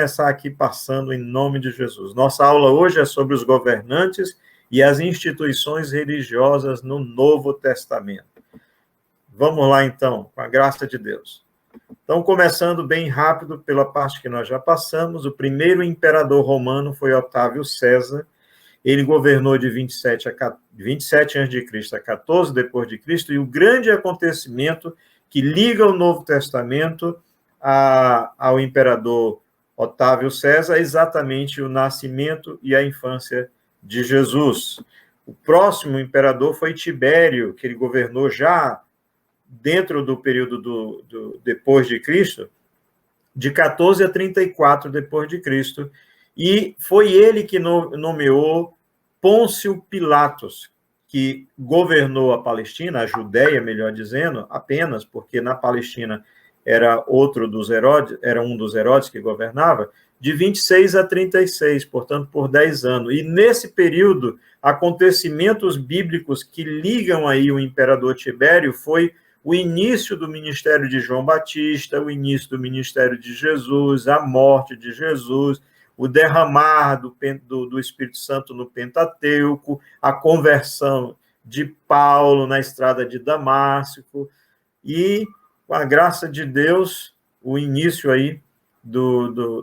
começar aqui passando em nome de Jesus. Nossa aula hoje é sobre os governantes e as instituições religiosas no Novo Testamento. Vamos lá, então, com a graça de Deus. Então, começando bem rápido pela parte que nós já passamos, o primeiro imperador romano foi Otávio César. Ele governou de 27 a.C. a 14 depois de Cristo, e o grande acontecimento que liga o Novo Testamento ao imperador Otávio César é exatamente o nascimento e a infância de Jesus. O próximo imperador foi Tibério, que ele governou já dentro do período depois de Cristo, de 14 a 34 depois de Cristo, e foi ele que nomeou Pôncio Pilatos, que governou a Palestina, a Judéia, melhor dizendo, apenas porque na Palestina era um dos Herodes que governava, de 26 a 36, portanto, por 10 anos. E nesse período, acontecimentos bíblicos que ligam aí o imperador Tibério foi o início do ministério de João Batista, o início do ministério de Jesus, a morte de Jesus, o derramar do Espírito Santo no Pentateuco, a conversão de Paulo na estrada de Damasco, e, com a graça de Deus, o início aí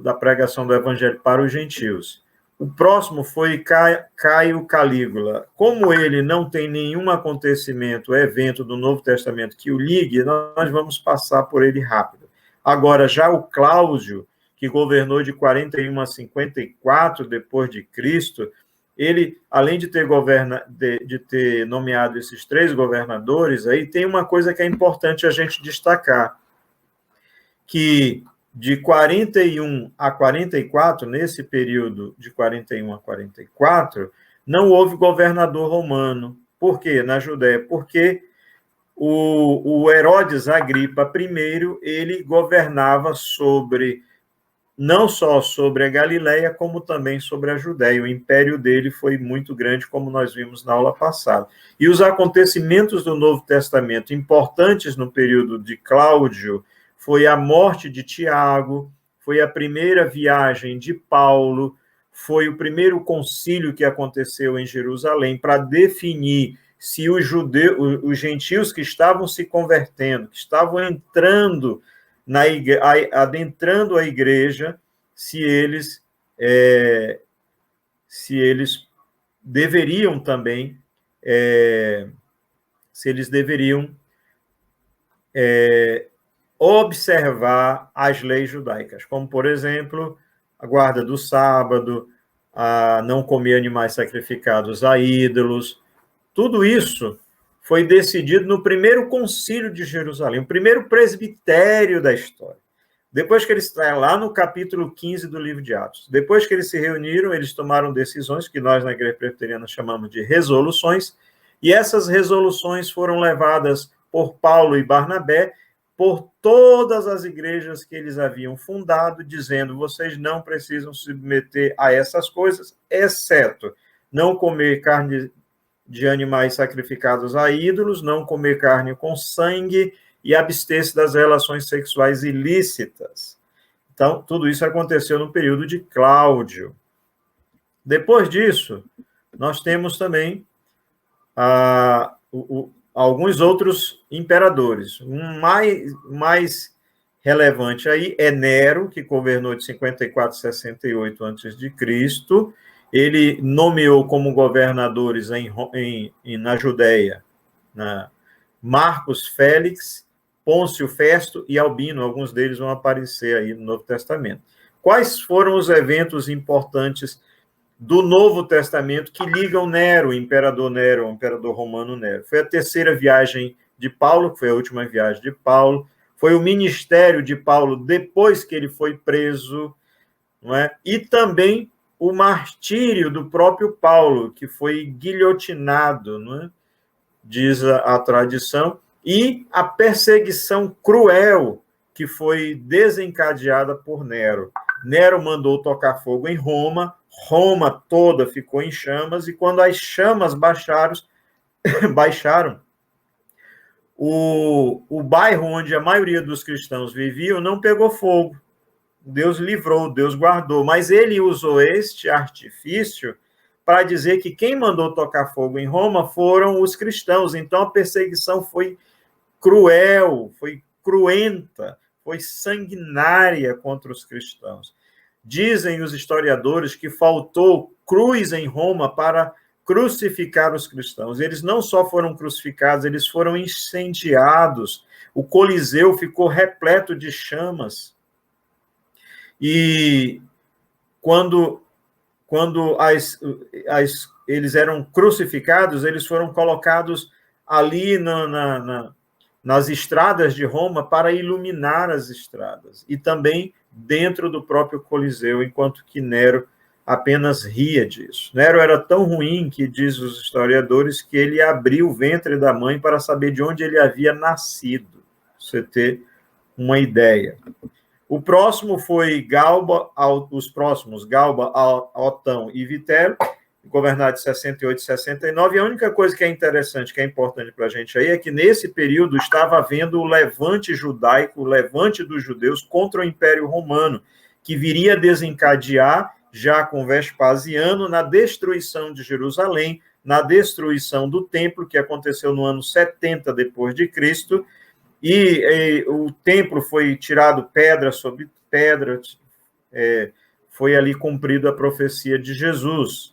da pregação do Evangelho para os gentios. O próximo foi Caio Calígula. Como ele não tem nenhum acontecimento, evento do Novo Testamento que o ligue, nós vamos passar por ele rápido. Agora, já o Cláudio, que governou de 41 a 54 depois de Cristo, ele, além de ter nomeado esses 3 governadores, aí tem uma coisa que é importante a gente destacar, que de 41 a 44, nesse período de 41 a 44, não houve governador romano. Por quê? Na Judéia, porque o Herodes Agripa I, ele governava não só sobre a Galileia, como também sobre a Judéia. O império dele foi muito grande, como nós vimos na aula passada. E os acontecimentos do Novo Testamento importantes no período de Cláudio foi a morte de Tiago, foi a primeira viagem de Paulo, foi o primeiro concílio que aconteceu em Jerusalém para definir se os gentios que estavam se convertendo, que estavam adentrando a igreja, se eles deveriam também, observar as leis judaicas, como, por exemplo, a guarda do sábado, a não comer animais sacrificados a ídolos. Tudo isso foi decidido no primeiro concílio de Jerusalém, o primeiro presbitério da história. Depois que eles estão lá no capítulo 15 do livro de Atos, depois que eles se reuniram, eles tomaram decisões que nós na Igreja Presbiteriana chamamos de resoluções, e essas resoluções foram levadas por Paulo e Barnabé por todas as igrejas que eles haviam fundado, dizendo: vocês não precisam se submeter a essas coisas, exceto não comer carne de animais sacrificados a ídolos, não comer carne com sangue e abster-se das relações sexuais ilícitas. Então, tudo isso aconteceu no período de Cláudio. Depois disso, nós temos também alguns outros imperadores. Um mais relevante aí é Nero, que governou de 54 a 68 a.C., ele nomeou como governadores na Judéia, Marcos Félix, Pôncio Festo e Albino. Alguns deles vão aparecer aí no Novo Testamento. Quais foram os eventos importantes do Novo Testamento que ligam Nero, o imperador romano Nero? Foi a terceira viagem de Paulo, que foi a última viagem de Paulo, foi o ministério de Paulo depois que ele foi preso, não é? E também o martírio do próprio Paulo, que foi guilhotinado, não é? Diz a tradição, e a perseguição cruel que foi desencadeada por Nero. Nero mandou tocar fogo em Roma, Roma toda ficou em chamas, e quando as chamas baixaram, o bairro onde a maioria dos cristãos viviam não pegou fogo, Deus livrou, Deus guardou, mas ele usou este artifício para dizer que quem mandou tocar fogo em Roma foram os cristãos. Então a perseguição foi cruel, foi cruenta, foi sanguinária contra os cristãos. Dizem os historiadores que faltou cruz em Roma para crucificar os cristãos. Eles não só foram crucificados, eles foram incendiados. O Coliseu ficou repleto de chamas. E quando eles eram crucificados, eles foram colocados ali nas estradas de Roma para iluminar as estradas, e também dentro do próprio Coliseu, enquanto que Nero apenas ria disso. Nero era tão ruim que, diz os historiadores, que ele abriu o ventre da mãe para saber de onde ele havia nascido, você ter uma ideia. O próximo foi Galba, Otão e Vitério, governaram de 68 e 69, e a única coisa que é interessante, que é importante para a gente aí, é que nesse período estava havendo o levante judaico, o levante dos judeus contra o Império Romano, que viria desencadear, já com Vespasiano, na destruição de Jerusalém, na destruição do templo, que aconteceu no ano 70 depois de Cristo, e o templo foi tirado pedra sobre pedra, foi ali cumprida a profecia de Jesus.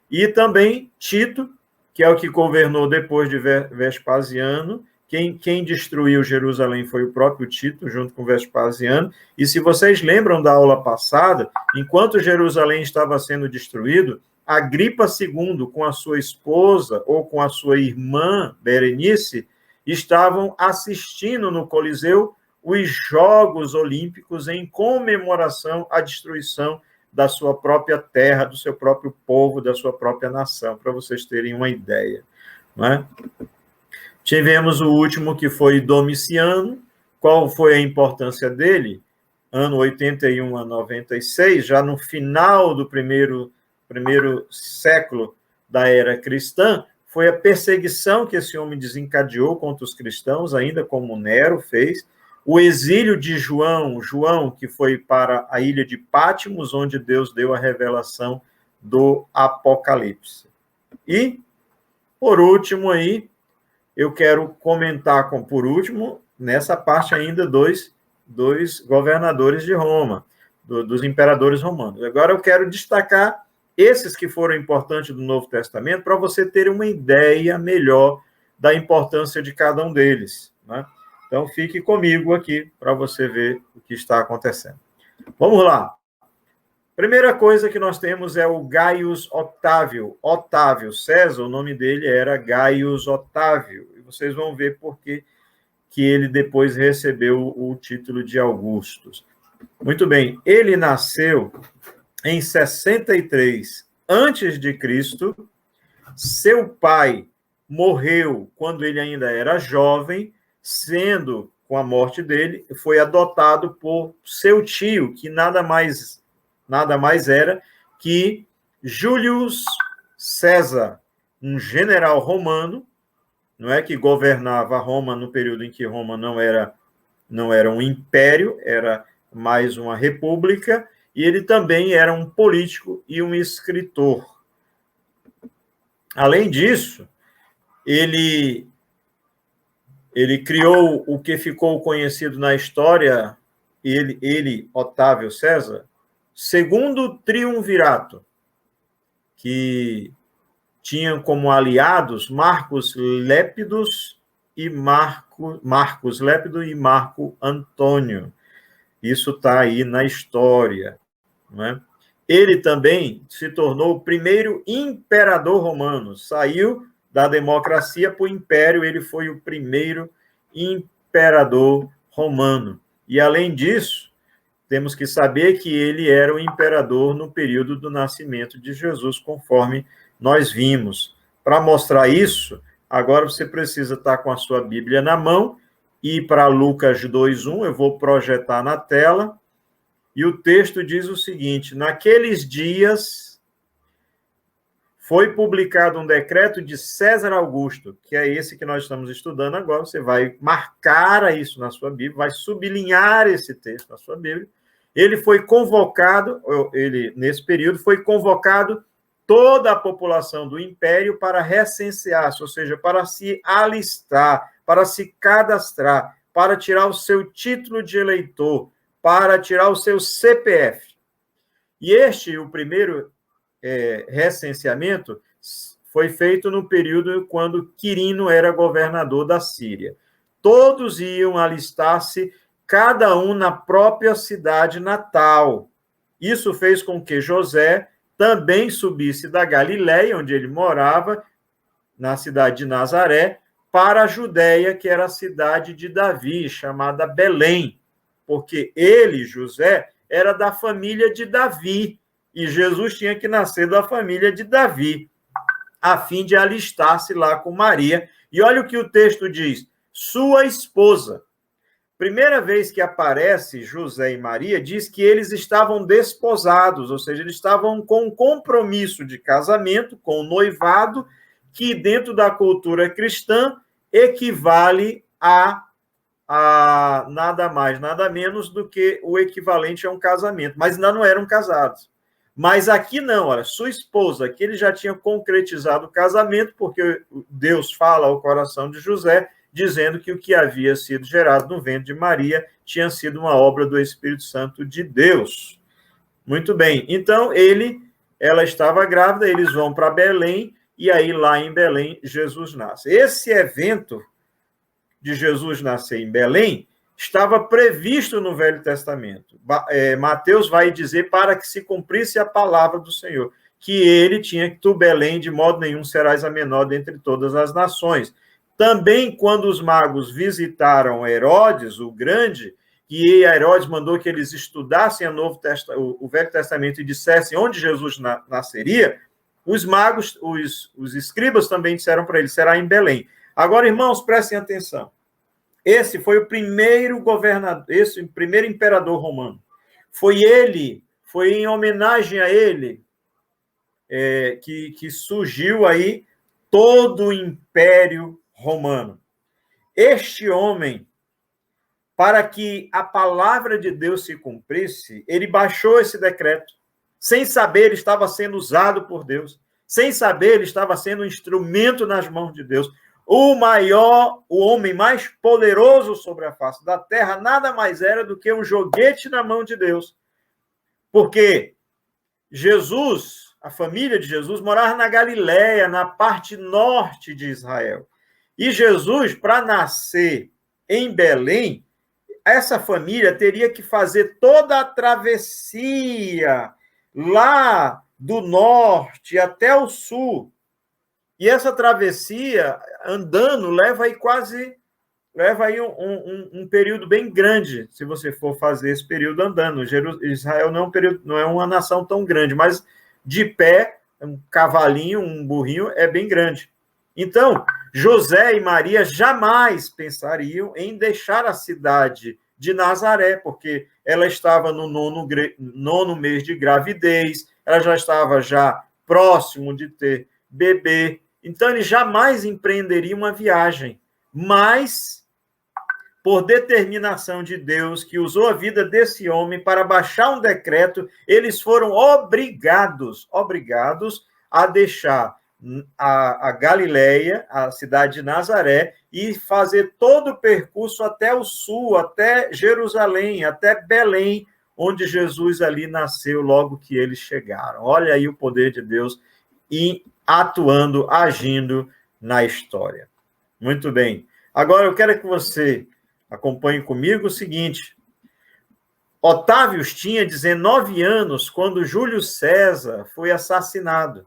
E também Tito, que é o que governou depois de Vespasiano. Quem destruiu Jerusalém foi o próprio Tito, junto com Vespasiano. E se vocês lembram da aula passada, enquanto Jerusalém estava sendo destruído, Agripa II, com a sua esposa ou com a sua irmã Berenice, estavam assistindo no Coliseu os Jogos Olímpicos em comemoração à destruição da sua própria terra, do seu próprio povo, da sua própria nação, para vocês terem uma ideia. Não é? Tivemos o último, que foi Domiciano. Qual foi a importância dele? Ano 81 a 96, já no final do primeiro século da era cristã, foi a perseguição que esse homem desencadeou contra os cristãos, ainda como Nero fez, o exílio de João, que foi para a ilha de Patmos, onde Deus deu a revelação do Apocalipse. E, por último aí, eu quero comentar, por último, nessa parte ainda, dois governadores de Roma, dos imperadores romanos. Agora eu quero destacar esses que foram importantes do Novo Testamento, para você ter uma ideia melhor da importância de cada um deles. Né? Então, fique comigo aqui para você ver o que está acontecendo. Vamos lá. Primeira coisa que nós temos é o Gaius Otávio. Otávio César, o nome dele era Gaius Otávio. E vocês vão ver por que ele depois recebeu o título de Augustus. Muito bem, ele nasceu em 63 antes de Cristo. Seu pai morreu quando ele ainda era jovem, sendo, com a morte dele, foi adotado por seu tio, que nada mais era que Július César, um general romano, não é, que governava Roma no período em que Roma não era um império, era mais uma república, e ele também era um político e um escritor. Além disso, ele criou o que ficou conhecido na história, Otávio César, segundo triunvirato, que tinham como aliados Marcos Lépido e Marco Antônio. Isso está aí na história. Não é? Ele também se tornou o primeiro imperador romano. Saiu da democracia para o império, ele foi o primeiro imperador romano. E, além disso, temos que saber que ele era o imperador no período do nascimento de Jesus, conforme nós vimos. Para mostrar isso, agora você precisa estar com a sua Bíblia na mão, e para Lucas 2:1, eu vou projetar na tela, e o texto diz o seguinte: naqueles dias foi publicado um decreto de César Augusto, que é esse que nós estamos estudando agora. Você vai marcar isso na sua Bíblia, vai sublinhar esse texto na sua Bíblia, ele foi convocado, nesse período, foi convocado toda a população do império para recensear-se, ou seja, para se alistar, para se cadastrar, para tirar o seu título de eleitor, para tirar o seu CPF. E o primeiro recenseamento, foi feito no período quando Quirino era governador da Síria. Todos iam alistar-se, cada um na própria cidade natal. Isso fez com que José também subisse da Galiléia, onde ele morava, na cidade de Nazaré, para a Judéia, que era a cidade de Davi, chamada Belém, porque ele, José, era da família de Davi, e Jesus tinha que nascer da família de Davi, a fim de alistar-se lá com Maria. E olha o que o texto diz: sua esposa. Primeira vez que aparece José e Maria, diz que eles estavam desposados, ou seja, eles estavam com um compromisso de casamento, com o noivado, que dentro da cultura cristã equivale a nada mais, nada menos do que o equivalente a um casamento, mas ainda não eram casados. Mas aqui não, olha, sua esposa, aqui ele já tinha concretizado o casamento, porque Deus fala ao coração de José, dizendo que o que havia sido gerado no ventre de Maria tinha sido uma obra do Espírito Santo de Deus. Muito bem, então ela estava grávida, eles vão para Belém, e aí lá em Belém Jesus nasce. Esse evento de Jesus nascer em Belém estava previsto no Velho Testamento. Mateus vai dizer para que se cumprisse a palavra do Senhor, que ele tinha que tu, Belém, de modo nenhum serás a menor dentre todas as nações. Também, quando os magos visitaram Herodes, o Grande, e Herodes mandou que eles estudassem o Velho Testamento e dissessem onde Jesus nasceria, os magos, os escribas também disseram para ele, será em Belém. Agora, irmãos, prestem atenção. Esse foi o primeiro governador, esse primeiro imperador romano. Foi em homenagem a ele que surgiu aí todo o Império Romano. Este homem, para que a palavra de Deus se cumprisse, ele baixou esse decreto. Sem saber, ele estava sendo usado por Deus. Sem saber, ele estava sendo um instrumento nas mãos de Deus. O homem mais poderoso sobre a face da terra, nada mais era do que um joguete na mão de Deus. Porque Jesus, a família de Jesus, morava na Galiléia, na parte norte de Israel. E Jesus, para nascer em Belém, essa família teria que fazer toda a travessia lá do norte até o sul. E essa travessia, andando, leva aí um período bem grande, se você for fazer esse período andando. Israel não é uma nação tão grande, mas de pé, um cavalinho, um burrinho, é bem grande. Então, José e Maria jamais pensariam em deixar a cidade de Nazaré, porque ela estava no nono mês de gravidez, ela já estava próximo de ter bebê. Então, ele jamais empreenderia uma viagem, mas, por determinação de Deus, que usou a vida desse homem para baixar um decreto, eles foram obrigados a deixar a Galiléia, a cidade de Nazaré, e fazer todo o percurso até o sul, até Jerusalém, até Belém, onde Jesus ali nasceu logo que eles chegaram. Olha aí o poder de Deus atuando, agindo na história. Muito bem. Agora eu quero que você acompanhe comigo o seguinte. Otávio tinha 19 anos quando Júlio César foi assassinado,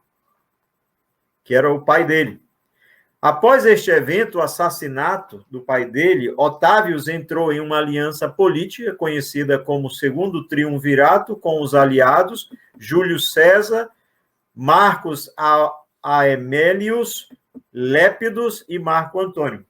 que era o pai dele. Após este evento, o assassinato do pai dele, Otávio entrou em uma aliança política conhecida como Segundo Triunvirato com os aliados Júlio César, Marcos Aemilius, Lépidos e Marco Antônio.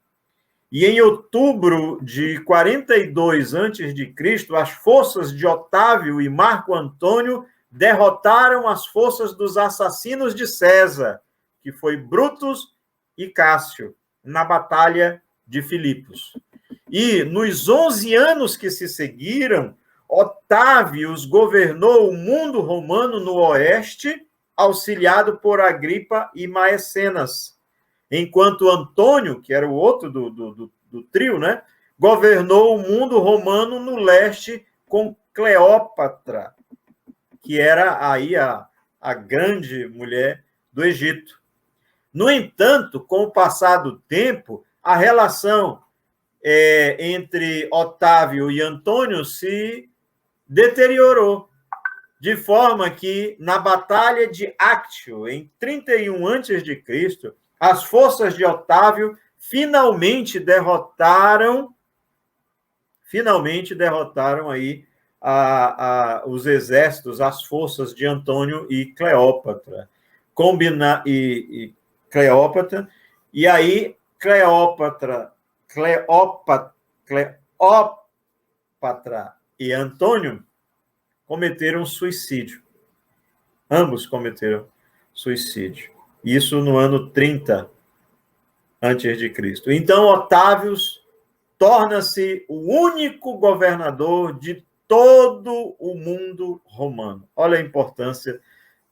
E em outubro de 42 a.C., as forças de Otávio e Marco Antônio derrotaram as forças dos assassinos de César, que foi Brutus e Cássio, na Batalha de Filipos. E nos 11 anos que se seguiram, Otávios governou o mundo romano no oeste, auxiliado por Agripa e Maecenas, enquanto Antônio, que era o outro do trio, né, governou o mundo romano no leste com Cleópatra, que era aí a grande mulher do Egito. No entanto, com o passar do tempo, a relação entre Otávio e Antônio se deteriorou, de forma que, na Batalha de Actio, em 31 a.C., as forças de Otávio finalmente derrotaram aí os exércitos, as forças de Antônio e Cleópatra. Cleópatra, e aí Cleópatra e Antônio cometeram suicídio. Ambos cometeram suicídio. Isso no ano 30 antes de Cristo. Então, Otávio torna-se o único governador de todo o mundo romano. Olha a importância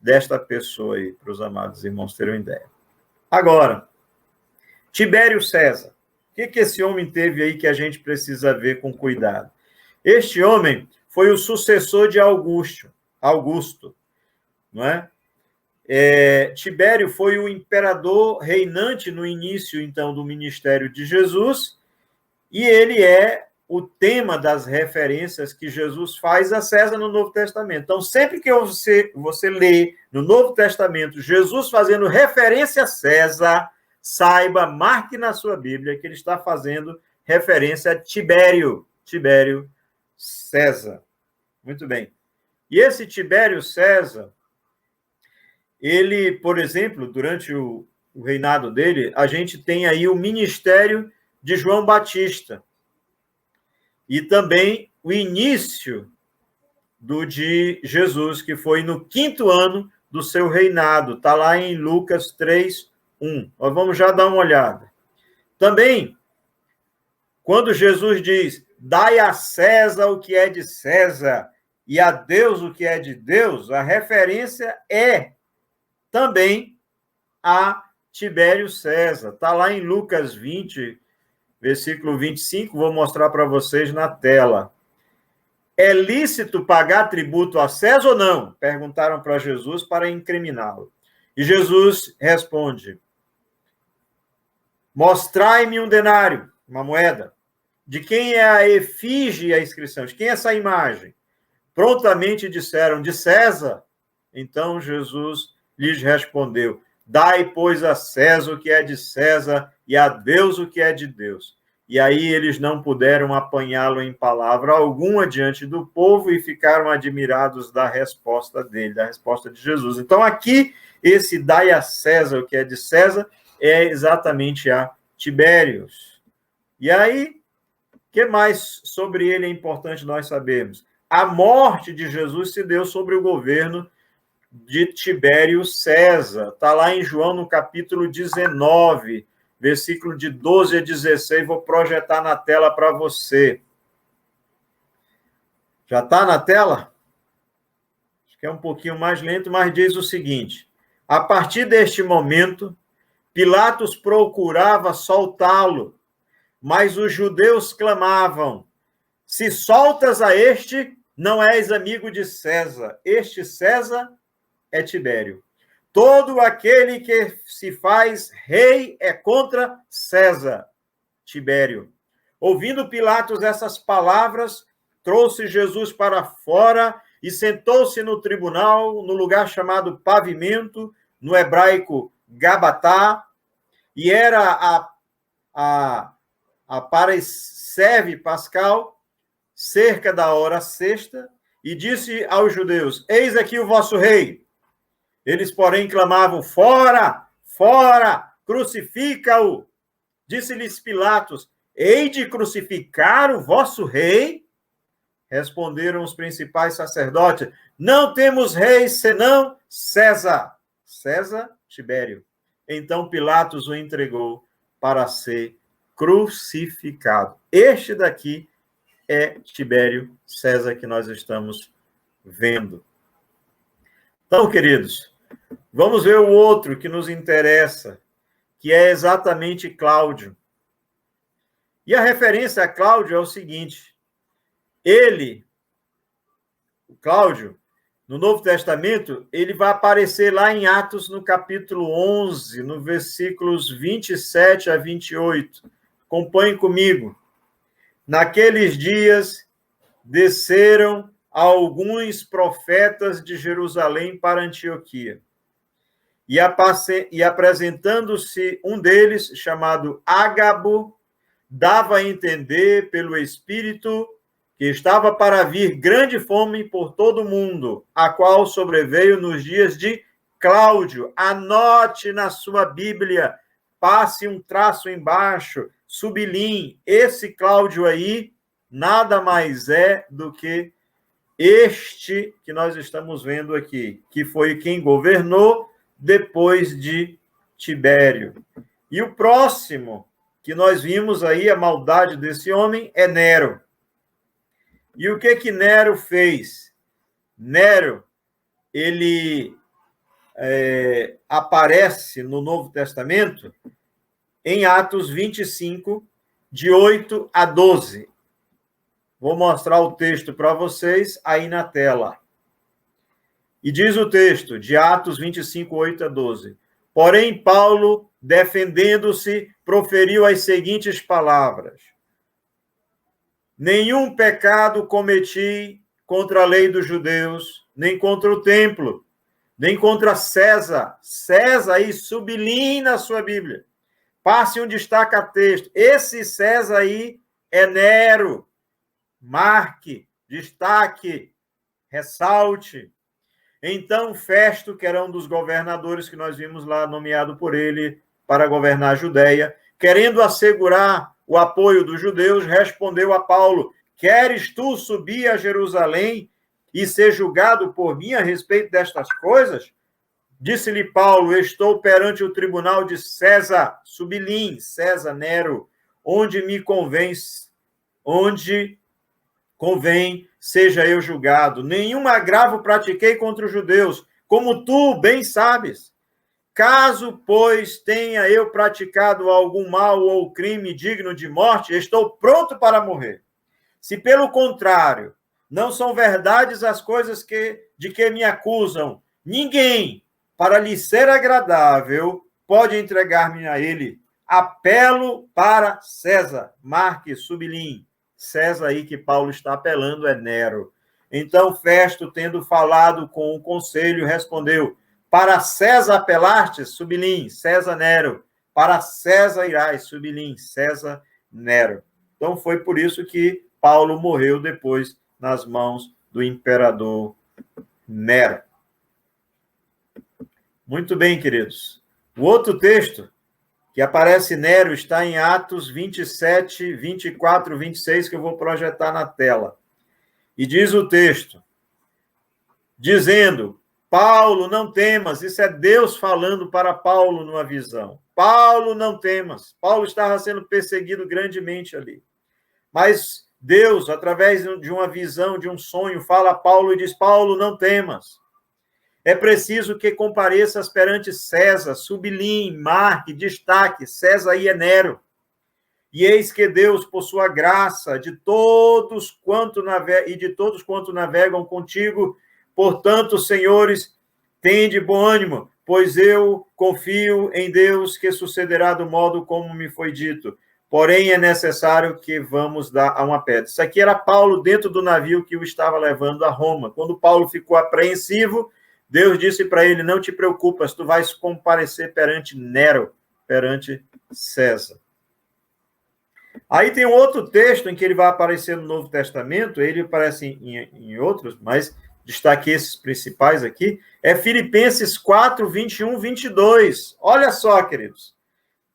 desta pessoa aí, para os amados irmãos terem uma ideia. Agora, Tibério César. O que esse homem teve aí que a gente precisa ver com cuidado? Este homem foi o sucessor de Augusto, não é? Tibério foi o imperador reinante no início, então, do ministério de Jesus, e ele é o tema das referências que Jesus faz a César no Novo Testamento. Então, sempre que você lê no Novo Testamento Jesus fazendo referência a César, saiba, marque na sua Bíblia que ele está fazendo referência a Tibério César. Muito bem. E esse Tibério César, ele, por exemplo, durante o reinado dele, a gente tem aí o ministério de João Batista e também o início de Jesus, que foi no 5º ano do seu reinado. Está lá em Lucas 3:1. Nós vamos já dar uma olhada. Também, quando Jesus diz, dai a César o que é de César e a Deus o que é de Deus, a referência é também a Tibério César. Está lá em Lucas 20, versículo 25, vou mostrar para vocês na tela. É lícito pagar tributo a César ou não? Perguntaram para Jesus para incriminá-lo. E Jesus responde, mostrai-me um denário, uma moeda. De quem é a efígie e a inscrição? De quem é essa imagem? Prontamente disseram, de César. Então Jesus lhes respondeu, dai, pois, a César o que é de César e a Deus o que é de Deus. E aí eles não puderam apanhá-lo em palavra alguma diante do povo e ficaram admirados da resposta dele, da resposta de Jesus. Então aqui, esse dai a César o que é de César é exatamente a Tibérios. E aí, o que mais sobre ele é importante nós sabermos? A morte de Jesus se deu sobre o governo de Tibério César. Está lá em João, no capítulo 19, versículo de 12 a 16. Vou projetar na tela para você. Já está na tela? Acho que é um pouquinho mais lento, mas diz o seguinte. A partir deste momento, Pilatos procurava soltá-lo, mas os judeus clamavam, se soltas a este, não és amigo de César. Este César é Tibério. Todo aquele que se faz rei é contra César. Tibério. Ouvindo Pilatos essas palavras, trouxe Jesus para fora e sentou-se no tribunal, no lugar chamado Pavimento, no hebraico Gabatá, e era a Parasceve Pascal, cerca da hora sexta, e disse aos judeus, eis aqui o vosso rei. Eles, porém, clamavam, fora, fora, crucifica-o. Disse-lhes Pilatos, hei de crucificar o vosso rei? Responderam os principais sacerdotes, não temos rei senão César. César, Tibério. Então Pilatos o entregou para ser crucificado. Este daqui é Tibério César que nós estamos vendo. Então, queridos, vamos ver o outro que nos interessa, que é exatamente Cláudio. E a referência a Cláudio é o seguinte: o Cláudio, no Novo Testamento, ele vai aparecer lá em Atos, no capítulo 11, no versículos 27 a 28. Acompanhe comigo. Naqueles dias, desceram alguns profetas de Jerusalém para Antioquia. E apresentando-se um deles, chamado Ágabo, dava a entender pelo Espírito que estava para vir grande fome por todo o mundo, a qual sobreveio nos dias de Cláudio. Anote na sua Bíblia, passe um traço embaixo, sublinhe. Esse Cláudio aí nada mais é do que este que nós estamos vendo aqui, que foi quem governou depois de Tibério. E o próximo que nós vimos aí, a maldade desse homem, é Nero. E o que Nero fez? Nero, ele aparece no Novo Testamento em Atos 25, de 8 a 12. Vou mostrar o texto para vocês aí na tela. E diz o texto, de Atos 25, 8 a 12. Porém, Paulo, defendendo-se, proferiu as seguintes palavras: nenhum pecado cometi contra a lei dos judeus, nem contra o templo, nem contra César. César aí, sublinhe na sua Bíblia. Passe um destaca-texto. Esse César aí é Nero. Marque, destaque, ressalte. Então, Festo, que era um dos governadores que nós vimos lá, nomeado por ele para governar a Judéia, querendo assegurar o apoio dos judeus, respondeu a Paulo: queres tu subir a Jerusalém e ser julgado por mim a respeito destas coisas? Disse-lhe Paulo: estou perante o tribunal de César, sublim, César Nero, onde convém seja eu julgado. Nenhum agravo pratiquei contra os judeus, como tu bem sabes. Caso, pois, tenha eu praticado algum mal ou crime digno de morte, estou pronto para morrer. Se, pelo contrário, não são verdades as coisas de que me acusam, ninguém, para lhe ser agradável, pode entregar-me a ele. Apelo para César. Marque, sublinhe. César aí que Paulo está apelando é Nero. Então, Festo, tendo falado com o conselho, respondeu: para César apelastes, sublim, César Nero. Para César irás, sublim, César Nero. Então, foi por isso que Paulo morreu depois nas mãos do imperador Nero. Muito bem, queridos. O outro texto que aparece Nero está em Atos 27, 24, 26, que eu vou projetar na tela. E diz o texto, dizendo: Paulo, não temas. Isso é Deus falando para Paulo numa visão. Paulo, não temas. Paulo estava sendo perseguido grandemente ali. Mas Deus, através de uma visão, de um sonho, fala a Paulo e diz: Paulo, não temas. É preciso que compareças perante César, sublinhe, marque, destaque, César e Nero. E eis que Deus, por sua graça, de todos quanto navegam contigo, portanto, senhores, tende bom ânimo, pois eu confio em Deus que sucederá do modo como me foi dito. Porém, é necessário que vamos dar a uma pedra. Isso aqui era Paulo dentro do navio que o estava levando a Roma. Quando Paulo ficou apreensivo, Deus disse para ele: não te preocupas, tu vais comparecer perante Nero, perante César. Aí tem outro texto em que ele vai aparecer no Novo Testamento, ele aparece em outros, mas destaquei esses principais aqui, é Filipenses 4, 21, 22. Olha só, queridos.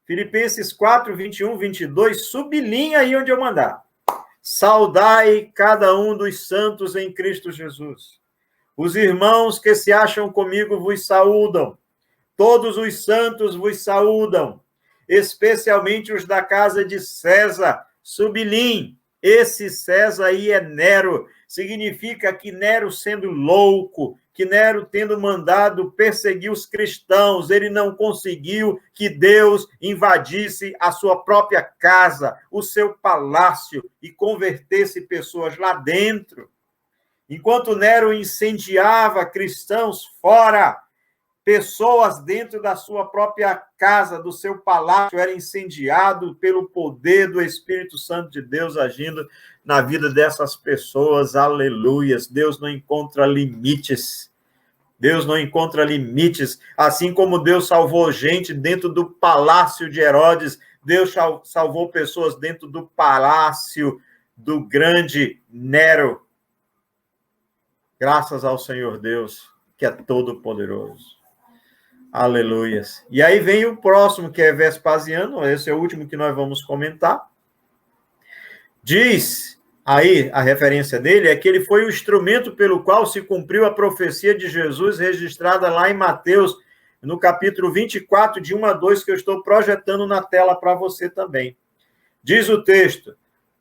Filipenses 4, 21, 22, sublinha aí onde eu mandar. Saudai cada um dos santos em Cristo Jesus. Os irmãos que se acham comigo vos saúdam. Todos os santos vos saúdam, especialmente os da casa de César. Sublim, Esse César aí é Nero. Significa que Nero, sendo louco, que Nero tendo mandado perseguir os cristãos, ele não conseguiu que Deus invadisse a sua própria casa, o seu palácio, e convertesse pessoas lá dentro. Enquanto Nero incendiava cristãos fora, pessoas dentro da sua própria casa, do seu palácio, eram incendiados pelo poder do Espírito Santo de Deus agindo na vida dessas pessoas. Aleluias! Deus não encontra limites. Deus não encontra limites. Assim como Deus salvou gente dentro do palácio de Herodes, Deus salvou pessoas dentro do palácio do grande Nero. Graças ao Senhor Deus, que é todo-poderoso. Aleluias. E aí vem o próximo, que é Vespasiano. Esse é o último que nós vamos comentar. Diz, aí, a referência dele é que ele foi o instrumento pelo qual se cumpriu a profecia de Jesus, registrada lá em Mateus, no capítulo 24, de 1 a 2, que eu estou projetando na tela para você também. Diz o texto: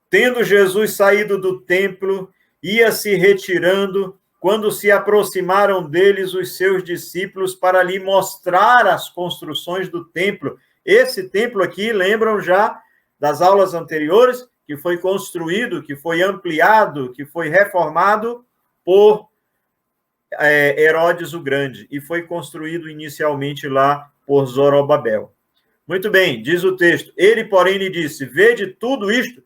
tendo Jesus saído do templo, ia se retirando, quando se aproximaram deles os seus discípulos para lhe mostrar as construções do templo. Esse templo aqui, lembram já das aulas anteriores, que foi construído, que foi ampliado, que foi reformado por Herodes o Grande, e foi construído inicialmente lá por Zorobabel. Muito bem, diz o texto: ele, porém, lhe disse: vede tudo isto?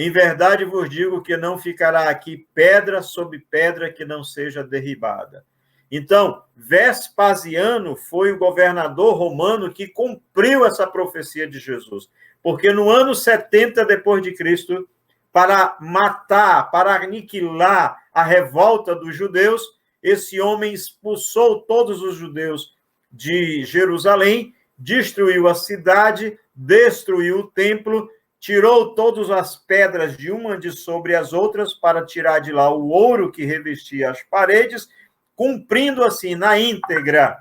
Em verdade vos digo que não ficará aqui pedra sobre pedra que não seja derribada. Então, Vespasiano foi o governador romano que cumpriu essa profecia de Jesus. Porque no ano 70 depois de Cristo, para matar, para aniquilar a revolta dos judeus, esse homem expulsou todos os judeus de Jerusalém, destruiu a cidade, destruiu o templo, tirou todas as pedras de uma de sobre as outras para tirar de lá o ouro que revestia as paredes, cumprindo assim na íntegra,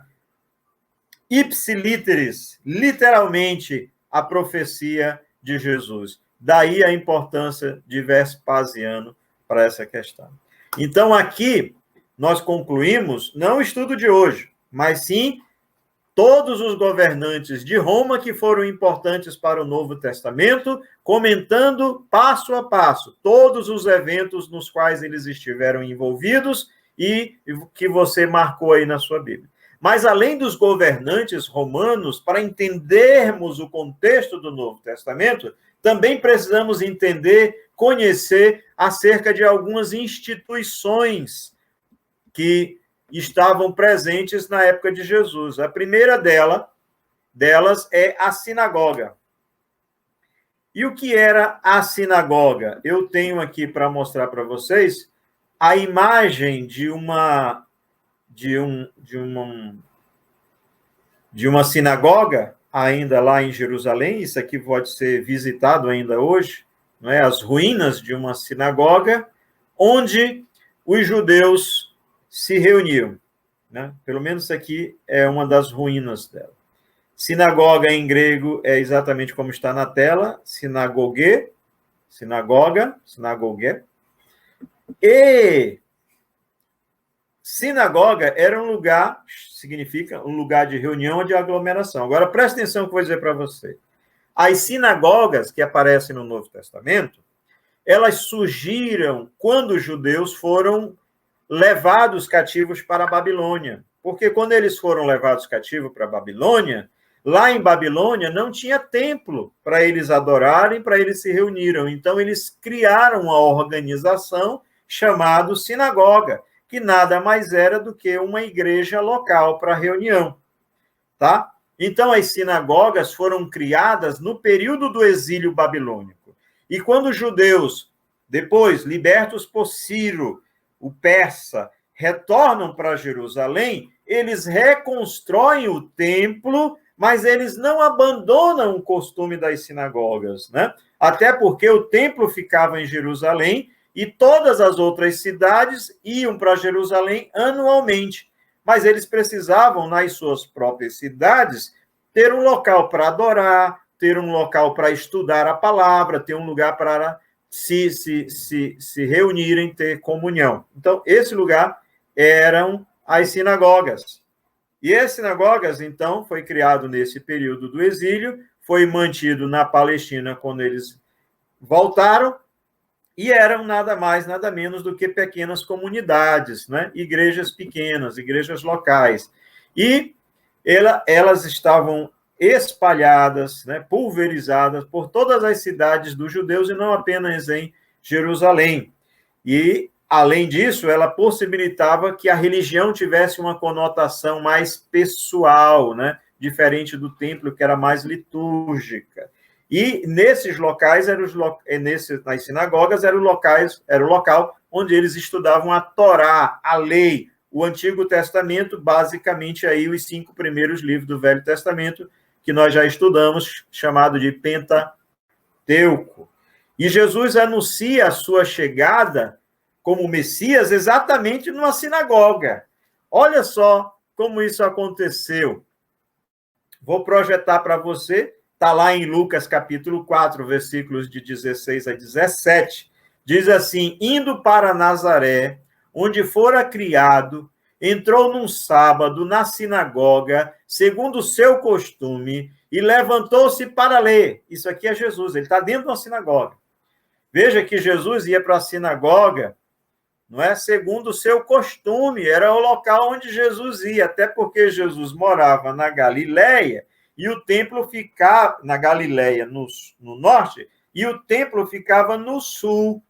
ipsiliteris, literalmente, a profecia de Jesus. Daí a importância de Vespasiano para essa questão. Então, aqui, nós concluímos, não o estudo de hoje, mas sim todos os governantes de Roma que foram importantes para o Novo Testamento, comentando passo a passo todos os eventos nos quais eles estiveram envolvidos e que você marcou aí na sua Bíblia. Mas, além dos governantes romanos, para entendermos o contexto do Novo Testamento, também precisamos entender, conhecer acerca de algumas instituições que estavam presentes na época de Jesus. A primeira delas é a sinagoga. E o que era a sinagoga? Eu tenho aqui para mostrar para vocês a imagem de uma sinagoga, ainda lá em Jerusalém. Isso aqui pode ser visitado ainda hoje, não é? As ruínas de uma sinagoga, onde os judeus se reuniam, né? Pelo menos isso aqui é uma das ruínas dela. Sinagoga em grego é exatamente como está na tela, sinagoge, sinagoga, sinagoge. E sinagoga era um lugar, significa um lugar de reunião ou de aglomeração. Agora, presta atenção no que eu vou dizer para você. As sinagogas que aparecem no Novo Testamento, elas surgiram quando os judeus foram levados cativos para a Babilônia. Porque quando eles foram levados cativos para a Babilônia, lá em Babilônia não tinha templo para eles adorarem, para eles se reunirem. Então, eles criaram uma organização chamada sinagoga, que nada mais era do que uma igreja local para reunião, tá? Então, as sinagogas foram criadas no período do exílio babilônico. E quando os judeus, depois, libertos por Ciro, o persa, retornam para Jerusalém, eles reconstroem o templo, mas eles não abandonam o costume das sinagogas, né? Até porque o templo ficava em Jerusalém e todas as outras cidades iam para Jerusalém anualmente. Mas eles precisavam, nas suas próprias cidades, ter um local para adorar, ter um local para estudar a palavra, ter um lugar se reunirem, ter comunhão. Então, esse lugar eram as sinagogas. E as sinagogas, então, foi criado nesse período do exílio, foi mantido na Palestina quando eles voltaram, e eram nada mais, nada menos do que pequenas comunidades, né? Igrejas pequenas, igrejas locais. E elas estavam espalhadas, né, pulverizadas por todas as cidades dos judeus e não apenas em Jerusalém. E, além disso, ela possibilitava que a religião tivesse uma conotação mais pessoal, né, diferente do templo, que era mais litúrgica. E nesses locais, nas sinagogas, era o local onde eles estudavam a Torá, a lei, o Antigo Testamento, basicamente aí os 5 primeiros livros do Velho Testamento, que nós já estudamos, chamado de Pentateuco. E Jesus anuncia a sua chegada como Messias exatamente numa sinagoga. Olha só como isso aconteceu. Vou projetar para você, está lá em Lucas capítulo 4, versículos de 16 a 17. Diz assim: indo para Nazaré, onde fora criado, entrou num sábado na sinagoga, segundo o seu costume, e levantou-se para ler. Isso aqui é Jesus, ele está dentro de uma sinagoga. Veja que Jesus ia para a sinagoga, não é? Segundo o seu costume, era o local onde Jesus ia, até porque Jesus morava na Galileia, e o templo ficava na Galileia, no norte, e o templo ficava no sul,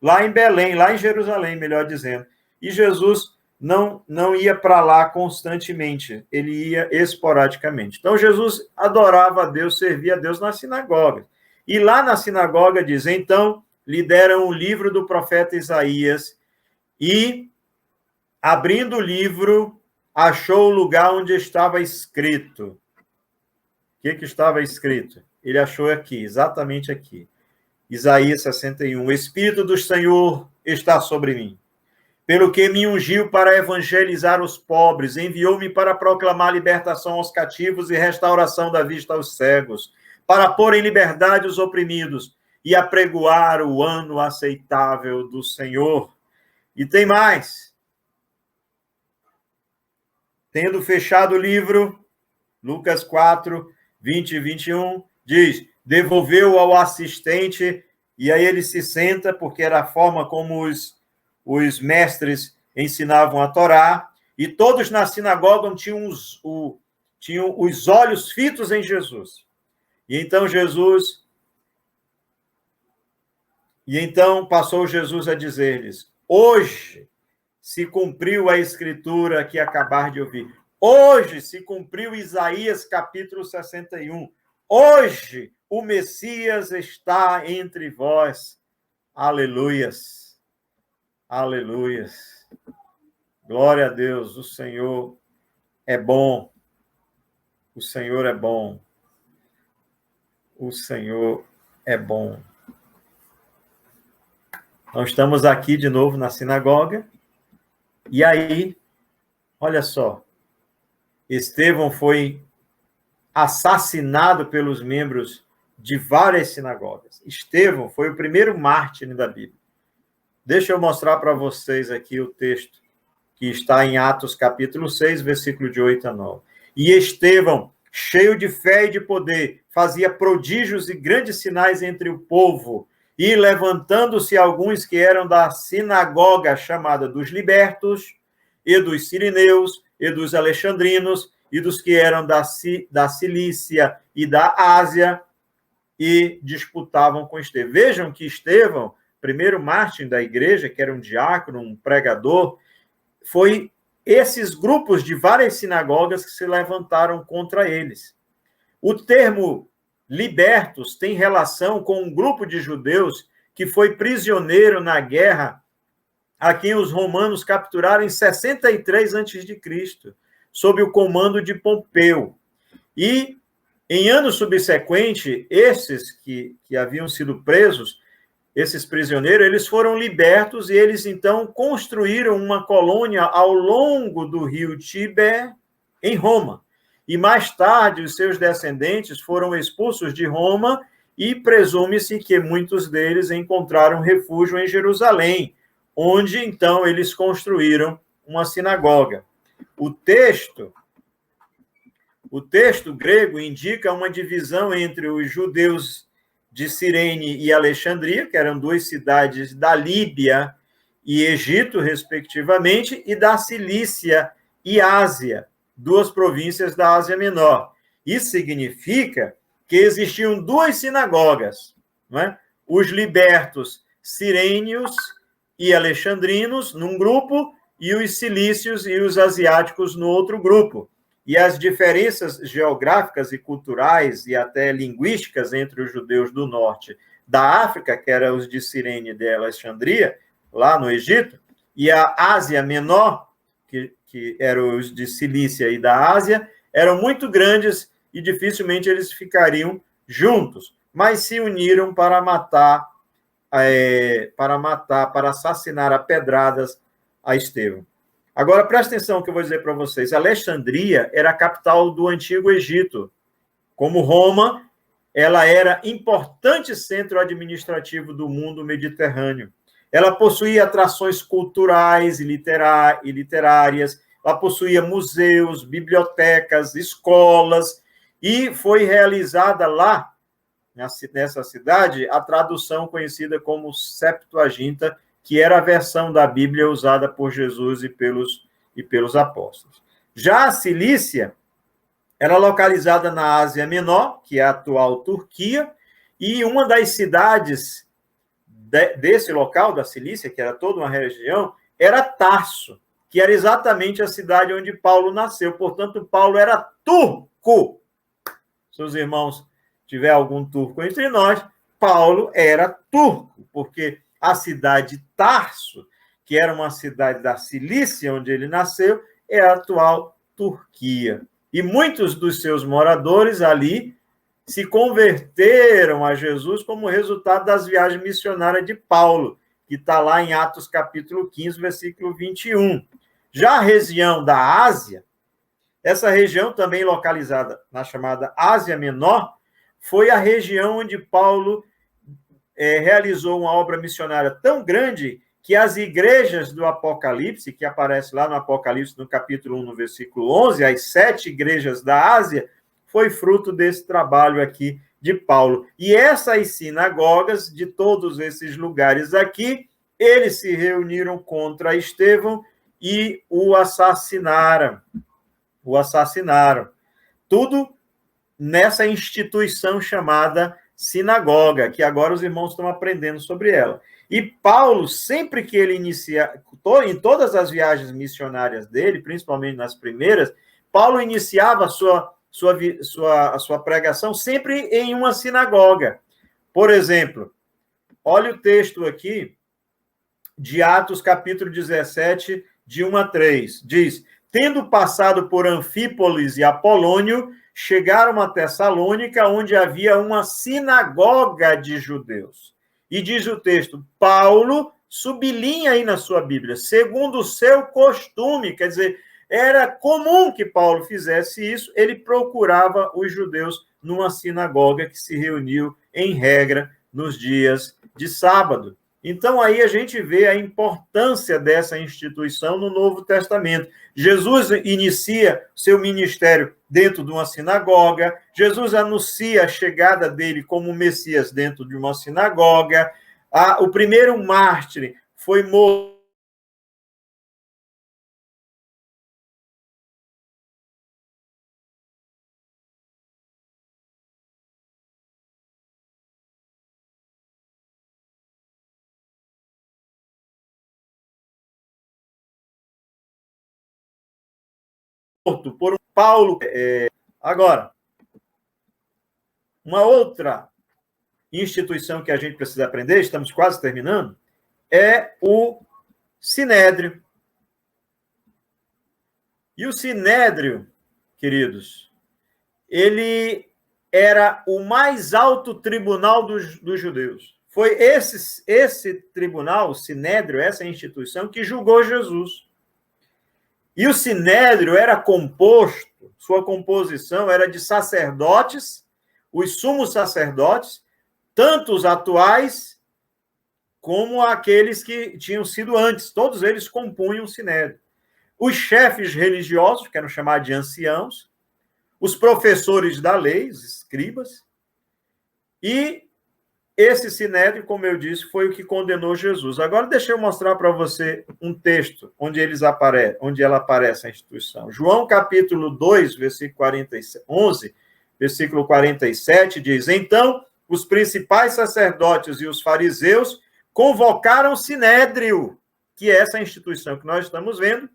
lá em Belém, lá em Jerusalém, melhor dizendo. E Jesus não ia para lá constantemente, ele ia esporadicamente. Então, Jesus adorava a Deus, servia a Deus na sinagoga. E lá na sinagoga diz, então, lhe deram o livro do profeta Isaías e, abrindo o livro, achou o lugar onde estava escrito. O que estava escrito? Ele achou aqui, exatamente aqui. Isaías 61. O Espírito do Senhor está sobre mim, pelo que me ungiu para evangelizar os pobres, enviou-me para proclamar libertação aos cativos e restauração da vista aos cegos, para pôr em liberdade os oprimidos e apregoar o ano aceitável do Senhor. E tem mais. Tendo fechado o livro, Lucas 4, 20 e 21, diz, devolveu ao assistente, e aí ele se senta, porque era a forma como os mestres ensinavam a Torá, e todos na sinagoga tinham os olhos fitos em Jesus. E então passou Jesus a dizer-lhes, hoje se cumpriu a escritura que acabar de ouvir. Hoje se cumpriu Isaías capítulo 61. Hoje o Messias está entre vós. Aleluias. Aleluias. Glória a Deus. O Senhor é bom. O Senhor é bom. O Senhor é bom. Nós estamos aqui de novo na sinagoga. E aí, olha só, Estevão foi assassinado pelos membros de várias sinagogas. Estevão foi o primeiro mártir da Bíblia. Deixa eu mostrar para vocês aqui o texto que está em Atos capítulo 6, versículo de 8 a 9. E Estevão, cheio de fé e de poder, fazia prodígios e grandes sinais entre o povo. E levantando-se alguns que eram da sinagoga chamada dos libertos, e dos sirineus, e dos alexandrinos, e dos que eram da Cilícia e da Ásia, e disputavam com Estevão. Vejam que Estevão, primeiro mártir da igreja, que era um diácono, um pregador, foi esses grupos de várias sinagogas que se levantaram contra eles. O termo libertos tem relação com um grupo de judeus que foi prisioneiro na guerra a quem os romanos capturaram em 63 a.C., sob o comando de Pompeu. E, em anos subsequentes, esses que haviam sido presos, esses prisioneiros, eles foram libertos e eles, então, construíram uma colônia ao longo do rio Tíber, em Roma. E, mais tarde, os seus descendentes foram expulsos de Roma e presume-se que muitos deles encontraram refúgio em Jerusalém, onde, então, eles construíram uma sinagoga. O texto grego indica uma divisão entre os judeus de Cirene e Alexandria, que eram duas cidades da Líbia e Egito, respectivamente, e da Cilícia e Ásia, duas províncias da Ásia Menor. Isso significa que existiam duas sinagogas, não é? Os libertos cirênios e alexandrinos num grupo e os cilícios e os asiáticos no outro grupo. E as diferenças geográficas e culturais e até linguísticas entre os judeus do norte da África, que eram os de Cirene e de Alexandria, lá no Egito, e a Ásia Menor, que eram os de Cilícia e da Ásia, eram muito grandes e dificilmente eles ficariam juntos, mas se uniram para para assassinar a pedradas a Estevão. Agora, presta atenção no que eu vou dizer para vocês. Alexandria era a capital do Antigo Egito. Como Roma, ela era importante centro administrativo do mundo mediterrâneo. Ela possuía atrações culturais e literárias, ela possuía museus, bibliotecas, escolas, e foi realizada lá, nessa cidade, a tradução conhecida como Septuaginta, que era a versão da Bíblia usada por Jesus e pelos apóstolos. Já a Cilícia era localizada na Ásia Menor, que é a atual Turquia, e uma das cidades desse local, da Cilícia, que era toda uma região, era Tarso, que era exatamente a cidade onde Paulo nasceu. Portanto, Paulo era turco. Se os irmãos tiver algum turco entre nós, Paulo era turco, porque a cidade de Tarso, que era uma cidade da Cilícia, onde ele nasceu, é a atual Turquia. E muitos dos seus moradores ali se converteram a Jesus como resultado das viagens missionárias de Paulo, que está lá em Atos capítulo 15, versículo 21. Já a região da Ásia, essa região também localizada na chamada Ásia Menor, foi a região onde Paulo realizou uma obra missionária tão grande que as igrejas do Apocalipse, que aparece lá no Apocalipse, no capítulo 1, no versículo 11, as 7 igrejas da Ásia, foi fruto desse trabalho aqui de Paulo. E essas sinagogas de todos esses lugares aqui, eles se reuniram contra Estevão e o assassinaram. Tudo nessa instituição chamada sinagoga, que agora os irmãos estão aprendendo sobre ela. E Paulo, sempre que ele inicia, em todas as viagens missionárias dele, principalmente nas primeiras, Paulo iniciava a sua pregação sempre em uma sinagoga. Por exemplo, olha o texto aqui de Atos, capítulo 17, de 1 a 3. Diz: tendo passado por Anfípolis e Apolônio, chegaram a Tessalônica, onde havia uma sinagoga de judeus. E diz o texto, Paulo, sublinha aí na sua Bíblia, segundo o seu costume, quer dizer, era comum que Paulo fizesse isso, ele procurava os judeus numa sinagoga que se reuniu, em regra, nos dias de sábado. Então, aí a gente vê a importância dessa instituição no Novo Testamento. Jesus inicia seu ministério dentro de uma sinagoga, Jesus anuncia a chegada dele como Messias dentro de uma sinagoga, o primeiro mártir foi morto por Paulo. Agora, uma outra instituição que a gente precisa aprender, estamos quase terminando, é o Sinédrio. E o Sinédrio, queridos, ele era o mais alto tribunal dos judeus. Foi esse tribunal, o Sinédrio, essa instituição, que julgou Jesus. E o Sinédrio era composto, sua composição era de sacerdotes, os sumos sacerdotes, tanto os atuais como aqueles que tinham sido antes. Todos eles compunham o sinédrio. Os chefes religiosos, que eram chamados de anciãos, os professores da lei, os escribas, e esse sinédrio, como eu disse, foi o que condenou Jesus. Agora, deixa eu mostrar para você um texto onde ela aparece, a instituição. João, capítulo 2, versículo 11, versículo 47, diz: Então, os principais sacerdotes e os fariseus convocaram o sinédrio, que é essa instituição que nós estamos vendo,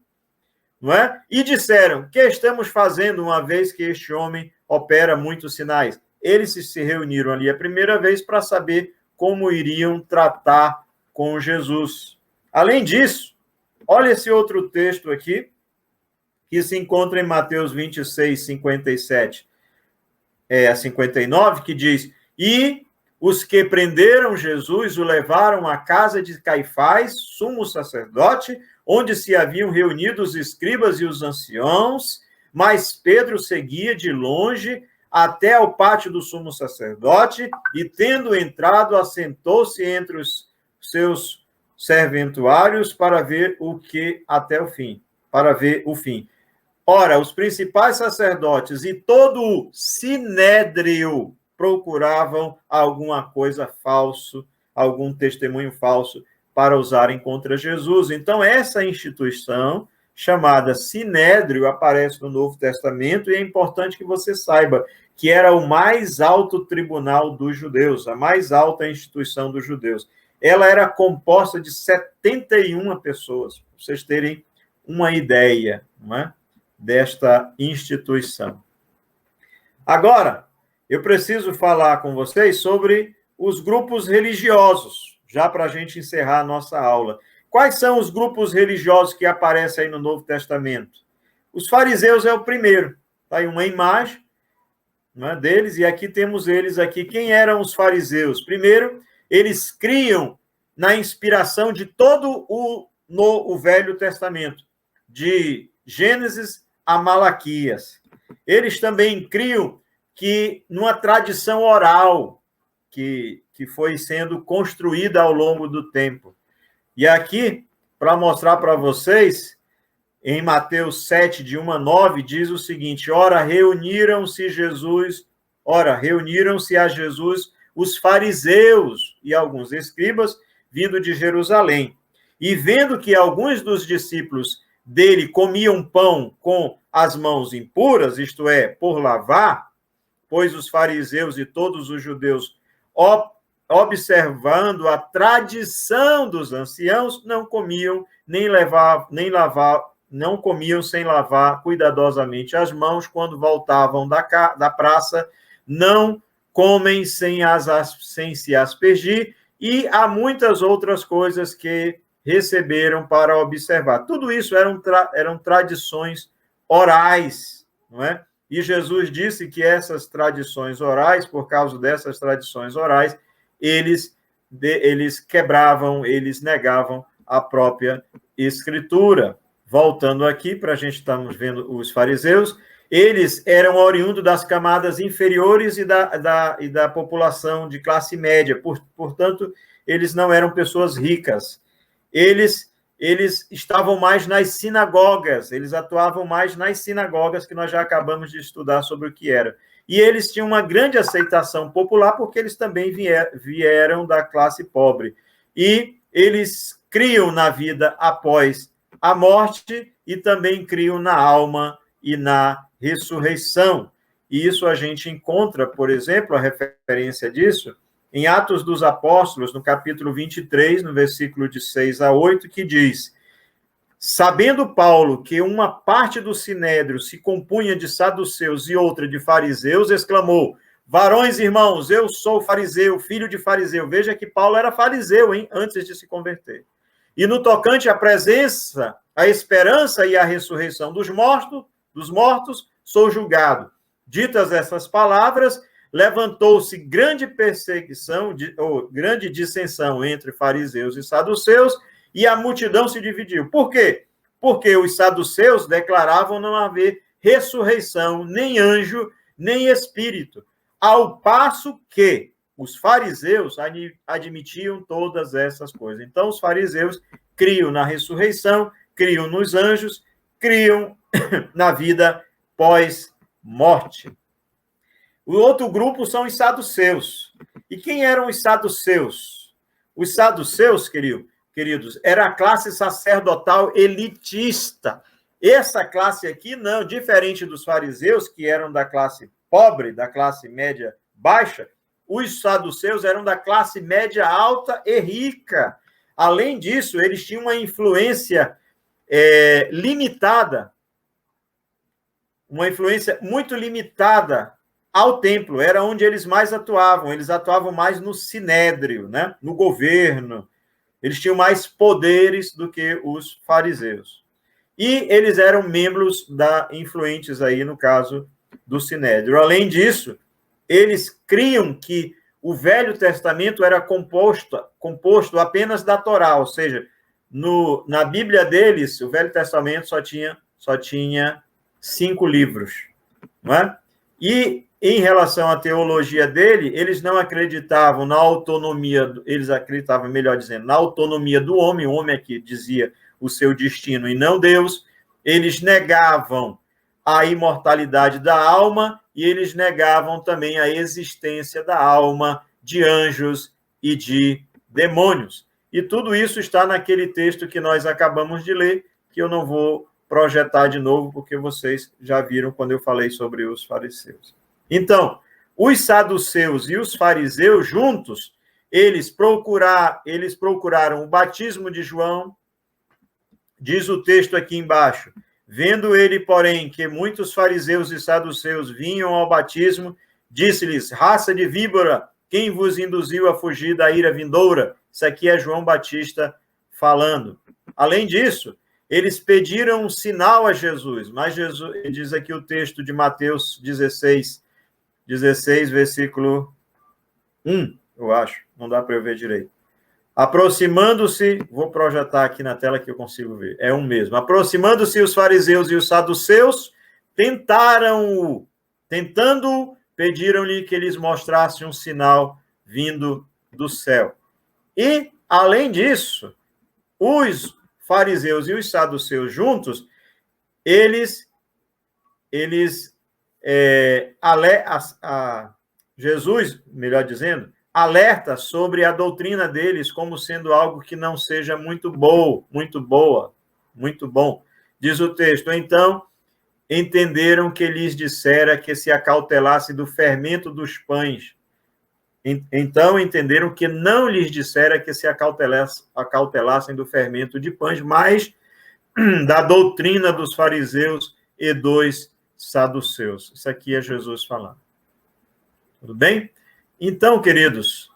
não é? E disseram: que estamos fazendo uma vez que este homem opera muitos sinais? Eles se reuniram ali a primeira vez para saber como iriam tratar com Jesus. Além disso, olha esse outro texto aqui, que se encontra em Mateus 26, 57 a 59, que diz: E os que prenderam Jesus o levaram à casa de Caifás, sumo sacerdote, onde se haviam reunido os escribas e os anciãos, mas Pedro seguia de longe até ao pátio do sumo sacerdote, e, tendo entrado, assentou-se entre os seus serventuários para ver até o fim, para ver o fim. Ora, os principais sacerdotes e todo o sinédrio procuravam alguma coisa falsa, algum testemunho falso para usarem contra Jesus. Então, essa instituição, chamada sinédrio, aparece no Novo Testamento, e é importante que você saiba que era o mais alto tribunal dos judeus, a mais alta instituição dos judeus. Ela era composta de 71 pessoas, para vocês terem uma ideia, não é, desta instituição. Agora, eu preciso falar com vocês sobre os grupos religiosos, já para a gente encerrar a nossa aula. Quais são os grupos religiosos que aparecem aí no Novo Testamento? Os fariseus é o primeiro. Está aí uma imagem, não é, deles, e aqui temos eles aqui. Quem eram os fariseus? Primeiro, eles criam na inspiração de todo o Velho Testamento, de Gênesis a Malaquias. Eles também criam que numa tradição oral que foi sendo construída ao longo do tempo. E aqui, para mostrar para vocês, em Mateus 7, de 1 a 9, diz o seguinte: Ora, reuniram-se a Jesus os fariseus e alguns escribas vindo de Jerusalém. E vendo que alguns dos discípulos dele comiam pão com as mãos impuras, isto é, por lavar, pois os fariseus e todos os judeus, observando a tradição dos anciãos, não comiam não comiam sem lavar cuidadosamente as mãos quando voltavam da praça, não comem sem se aspergir, e há muitas outras coisas que receberam para observar. Tudo isso eram tradições orais, não é? E Jesus disse que essas tradições orais, por causa dessas tradições orais, eles quebravam, eles negavam a própria Escritura. Voltando aqui, para a gente estarmos vendo os fariseus, eles eram oriundos das camadas inferiores e da população de classe média, portanto, eles não eram pessoas ricas. Eles estavam mais nas sinagogas, eles atuavam mais nas sinagogas, que nós já acabamos de estudar sobre o que era. E eles tinham uma grande aceitação popular, porque eles também vieram da classe pobre. E eles criam na vida após a morte e também criam na alma e na ressurreição. E isso a gente encontra, por exemplo, a referência disso em Atos dos Apóstolos, no capítulo 23, no versículo de 6 a 8, que diz: Sabendo Paulo que uma parte do sinédrio se compunha de saduceus e outra de fariseus, exclamou: Varões, irmãos, eu sou fariseu, filho de fariseu. Veja que Paulo era fariseu, antes de se converter. E no tocante à presença, à esperança e à ressurreição dos mortos, sou julgado. Ditas essas palavras, levantou-se grande perseguição, ou grande dissensão entre fariseus e saduceus, e a multidão se dividiu. Por quê? Porque os saduceus declaravam não haver ressurreição, nem anjo, nem espírito, ao passo que os fariseus admitiam todas essas coisas. Então, os fariseus criam na ressurreição, criam nos anjos, criam na vida pós-morte. O outro grupo são os saduceus. E quem eram os saduceus? Os saduceus, queridos, era a classe sacerdotal elitista. Essa classe aqui, não, diferente dos fariseus, que eram da classe pobre, da classe média baixa, os saduceus eram da classe média alta e rica. Além disso, eles tinham uma influência limitada, uma influência muito limitada ao templo, era onde eles mais atuavam. Eles atuavam mais no sinédrio, né? No governo. Eles tinham mais poderes do que os fariseus. E eles eram membros influentes aí, no caso do sinédrio. Além disso, eles criam que o Velho Testamento era composto apenas da Torá, ou seja, na Bíblia deles, o Velho Testamento só tinha 5 livros, não é? E, em relação à teologia dele, eles não acreditavam na autonomia, eles acreditavam, melhor dizendo, na autonomia do homem, o homem é que dizia o seu destino e não Deus. Eles negavam a imortalidade da alma e eles negavam também a existência da alma, de anjos e de demônios. E tudo isso está naquele texto que nós acabamos de ler, que eu não vou projetar de novo, porque vocês já viram quando eu falei sobre os fariseus. Então, os saduceus e os fariseus juntos, eles procuraram o batismo de João. Diz o texto aqui embaixo: vendo ele, porém, que muitos fariseus e saduceus vinham ao batismo, disse-lhes: raça de víbora, quem vos induziu a fugir da ira vindoura? Isso aqui é João Batista falando. Além disso, eles pediram um sinal a Jesus, mas Jesus, diz aqui o texto de Mateus 16, versículo 1, eu acho, não dá para eu ver direito. Aproximando-se, vou projetar aqui na tela que eu consigo ver, é um mesmo. Aproximando-se os fariseus e os saduceus, tentando, pediram-lhe que eles mostrassem um sinal vindo do céu. E, além disso, os fariseus e os saduceus juntos, Jesus, melhor dizendo, alerta sobre a doutrina deles como sendo algo que não seja muito bom. Diz o texto: então, entenderam que lhes dissera que se acautelasse do fermento dos pães. Então, entenderam que não lhes dissera que se acautelassem do fermento de pães, mas da doutrina dos fariseus e dos saduceus. Isso aqui é Jesus falando. Tudo bem? Então, queridos,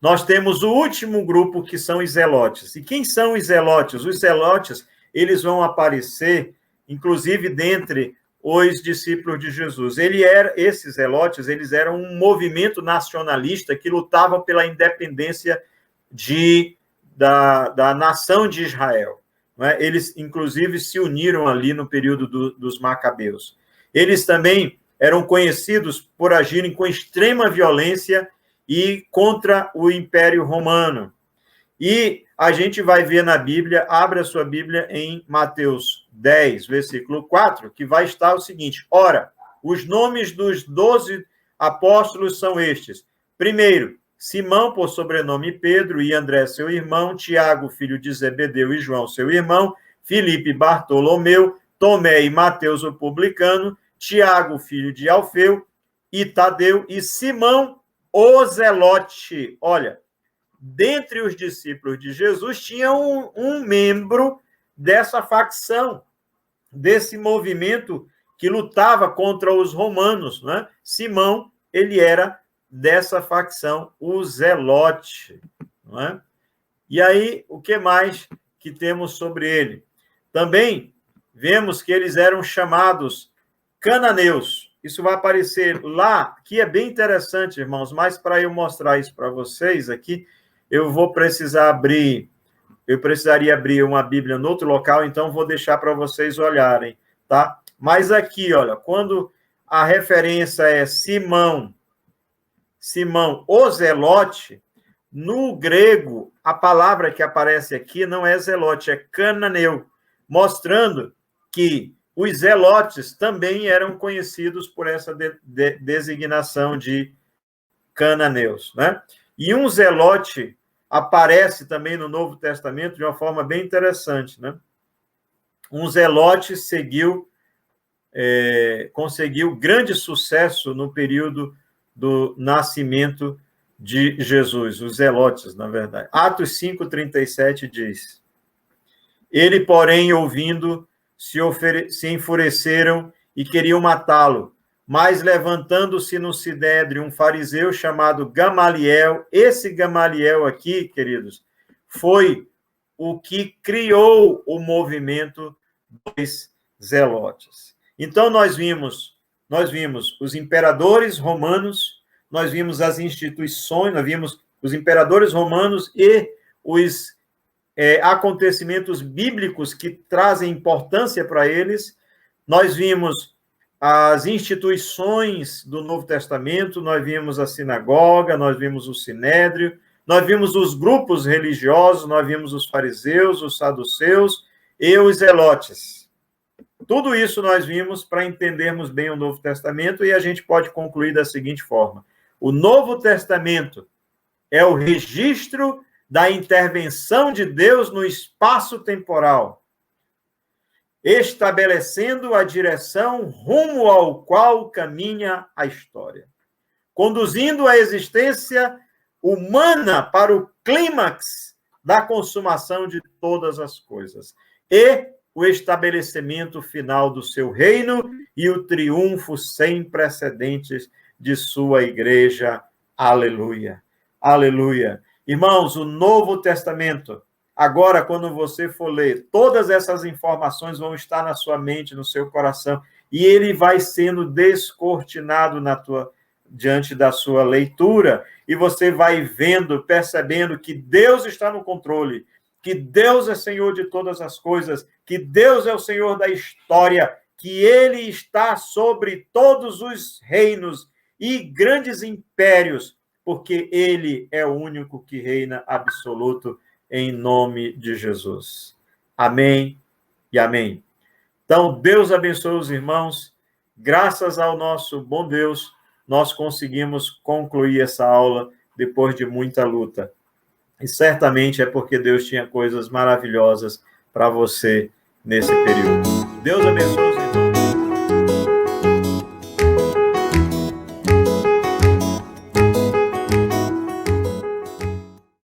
nós temos o último grupo, que são os zelotes. E quem são os zelotes? Os zelotes, eles vão aparecer, inclusive, dentre os discípulos de Jesus. Esses zelotes, eles eram um movimento nacionalista que lutava pela independência da nação de Israel. Não é? Eles, inclusive, se uniram ali no período dos Macabeus. Eles também eram conhecidos por agirem com extrema violência e contra o Império Romano. E a gente vai ver na Bíblia, abre a sua Bíblia em Mateus 10, versículo 4, que vai estar o seguinte: ora, os nomes dos 12 apóstolos são estes. Primeiro, Simão, por sobrenome Pedro, e André, seu irmão, Tiago, filho de Zebedeu, e João, seu irmão, Filipe, Bartolomeu, Tomé e Mateus, o publicano, Tiago, filho de Alfeu, e Tadeu, e Simão, o zelote. Olha, dentre os discípulos de Jesus, tinha um membro dessa facção, desse movimento que lutava contra os romanos, né? Simão, ele era dessa facção, o zelote, não é? E aí, o que mais que temos sobre ele? Também vemos que eles eram chamados cananeus. Isso vai aparecer lá, que é bem interessante, irmãos, mas para eu mostrar isso para vocês aqui, eu precisaria abrir uma Bíblia em outro local, então vou deixar para vocês olharem, tá? Mas aqui, olha, quando a referência é Simão Simão o Zelote, no grego, a palavra que aparece aqui não é zelote, é cananeu, mostrando que os zelotes também eram conhecidos por essa designação de cananeus, né? E um zelote aparece também no Novo Testamento de uma forma bem interessante, né? Um zelote conseguiu grande sucesso no período do nascimento de Jesus, os zelotes, na verdade. Atos 5:37 diz: ele, porém, ouvindo, se enfureceram e queriam matá-lo. Mas, levantando-se no Sidédrio um fariseu chamado Gamaliel, esse Gamaliel aqui, queridos, foi o que criou o movimento dos zelotes. Então, nós vimos os imperadores romanos, nós vimos as instituições, nós vimos os imperadores romanos e os acontecimentos bíblicos que trazem importância para eles. Nós vimos as instituições do Novo Testamento, nós vimos a sinagoga, nós vimos o sinédrio, nós vimos os grupos religiosos, nós vimos os fariseus, os saduceus e os zelotes. Tudo isso nós vimos para entendermos bem o Novo Testamento, e a gente pode concluir da seguinte forma: o Novo Testamento é o registro da intervenção de Deus no espaço temporal, estabelecendo a direção rumo ao qual caminha a história, conduzindo a existência humana para o clímax da consumação de todas as coisas, e o estabelecimento final do seu reino e o triunfo sem precedentes de sua igreja. Aleluia! Aleluia! Irmãos, o Novo Testamento, agora, quando você for ler, todas essas informações vão estar na sua mente, no seu coração, e ele vai sendo descortinado diante da sua leitura, e você vai vendo, percebendo que Deus está no controle, que Deus é Senhor de todas as coisas, que Deus é o Senhor da história, que Ele está sobre todos os reinos e grandes impérios, porque Ele é o único que reina absoluto, em nome de Jesus. Amém e amém. Então, Deus abençoe os irmãos. Graças ao nosso bom Deus, nós conseguimos concluir essa aula depois de muita luta. E certamente é porque Deus tinha coisas maravilhosas para você nesse período. Deus abençoe os